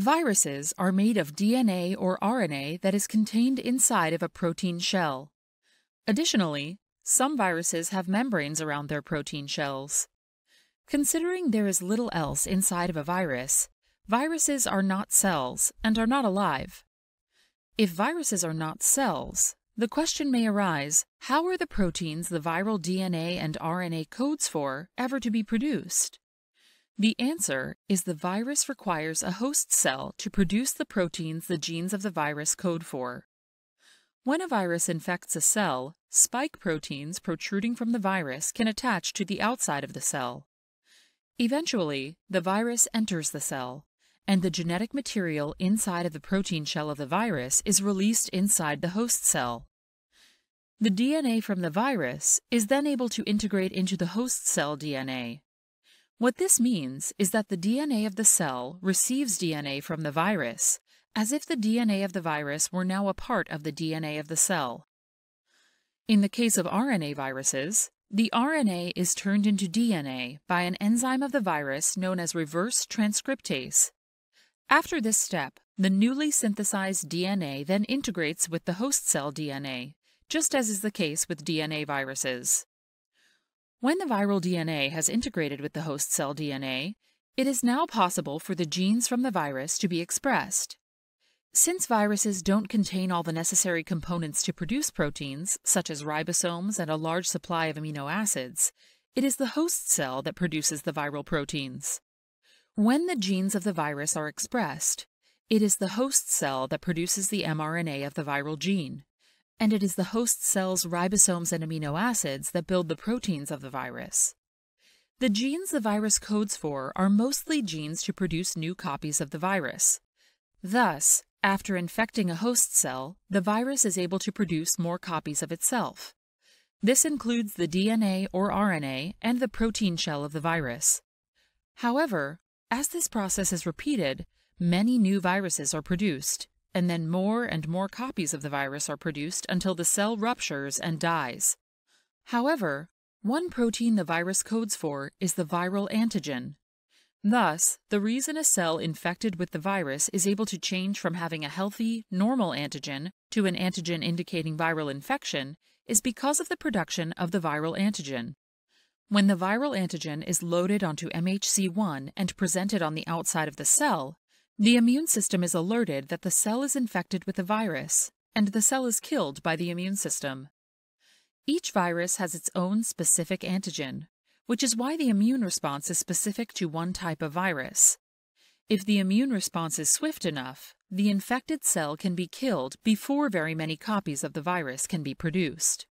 Viruses are made of DNA or RNA that is contained inside of a protein shell. Additionally, some viruses have membranes around their protein shells. Considering there is little else inside of a virus, viruses are not cells and are not alive. If viruses are not cells, the question may arise, how are the proteins the viral DNA and RNA codes for ever to be produced? The answer is the virus requires a host cell to produce the proteins the genes of the virus code for. When a virus infects a cell, spike proteins protruding from the virus can attach to the outside of the cell. Eventually, the virus enters the cell, and the genetic material inside of the protein shell of the virus is released inside the host cell. The DNA from the virus is then able to integrate into the host cell DNA. What this means is that the DNA of the cell receives DNA from the virus, as if the DNA of the virus were now a part of the DNA of the cell. In the case of RNA viruses, the RNA is turned into DNA by an enzyme of the virus known as reverse transcriptase. After this step, the newly synthesized DNA then integrates with the host cell DNA, just as is the case with DNA viruses. When the viral DNA has integrated with the host cell DNA, it is now possible for the genes from the virus to be expressed. Since viruses don't contain all the necessary components to produce proteins, such as ribosomes and a large supply of amino acids, it is the host cell that produces the viral proteins. When the genes of the virus are expressed, it is the host cell that produces the mRNA of the viral gene, and it is the host cell's ribosomes and amino acids that build the proteins of the virus. The genes the virus codes for are mostly genes to produce new copies of the virus. Thus, after infecting a host cell, the virus is able to produce more copies of itself. This includes the DNA or RNA and the protein shell of the virus. However, as this process is repeated, many new viruses are produced, and then more and more copies of the virus are produced until the cell ruptures and dies. However, one protein the virus codes for is the viral antigen. Thus, the reason a cell infected with the virus is able to change from having a healthy, normal antigen to an antigen indicating viral infection is because of the production of the viral antigen. When the viral antigen is loaded onto MHC1 and presented on the outside of the cell, the immune system is alerted that the cell is infected with the virus, and the cell is killed by the immune system. Each virus has its own specific antigen, which is why the immune response is specific to one type of virus. If the immune response is swift enough, the infected cell can be killed before very many copies of the virus can be produced.